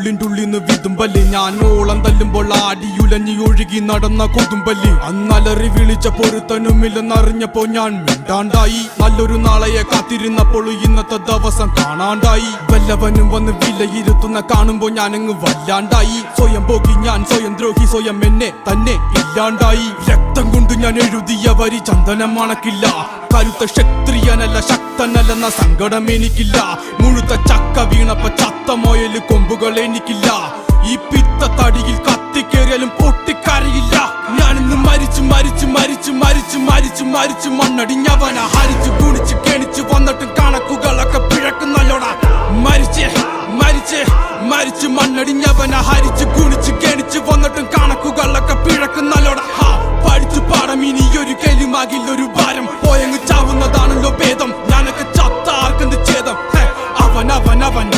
ഉള്ളിൻ്റെ വിതുമ്പല് ഞാൻ ഓളം തല്ലുമ്പോൾ ആടിയുലഞ്ഞി ഒഴുകി നടന്ന കൊതുമ്പല് അന്നലറി വിളിച്ച പൊരുത്തനുമില്ലെന്നറിഞ്ഞപ്പോ ഞാൻ മിണ്ടാണ്ടായി നല്ലൊരു നാളെയെ കാത്തിരുന്നപ്പോൾ ഇന്നത്തെ ദിവസം കാണാണ്ടായി വല്ലവനും വന്ന് വിലയിരുത്തുന്ന കാണുമ്പോ ഞാനങ്ങ് വല്ലാണ്ടായി സ്വയം പോകി ഞാൻ സ്വയം ദ്രോഹി സ്വയം എന്നെ തന്നെ ഇല്ലാണ്ടായി രക്തം കൊണ്ട് ഞാൻ എഴുതിയ വരി ചന്ദനം മണക്കില്ല കരുത്ത ക്ഷത്രിയനല്ല ശക്തനല്ലെന്ന സങ്കടം എനിക്കില്ല മുഴുത്ത ചക്ക വീണപ്പ ചത്ത മൊയല് കൊമ്പുകൾ എനിക്കില്ല ഈ പിത്ത തടിയിൽ കത്തിക്കേറിയാലും പൊട്ടിക്കരയില്ല ഞാനിന്ന് മരിച്ചു മരിച്ചു മരിച്ചു മരിച്ചു മരിച്ചു മരിച്ചു മണ്ണടിഞ്ഞവന ഹരിച്ചു കുണിച്ച് കെണിച്ചു വന്നിട്ടും കണക്കുകളൊക്കെ പിഴക്കുന്നല്ലോടാ മരിച്ചേ മരിച്ചേ മരിച്ചു മണ്ണടിഞ്ഞവന ഹരിച്ചു കുണിച്ച് കെണിച്ചു വന്നിട്ടും കണക്കുകളൊക്കെ പിഴക്കുന്നല്ലോടാ പഠിച്ചു പാടം ഇനിയൊരു കെലിമാകില്ലൊരു ഭാരം പോയങ്ങ് ചാവുന്നതാണല്ലോ ഭേദം ഞാനൊക്കെ ചത്ത ആർക്കെന്ത് ഛേദം അവൻ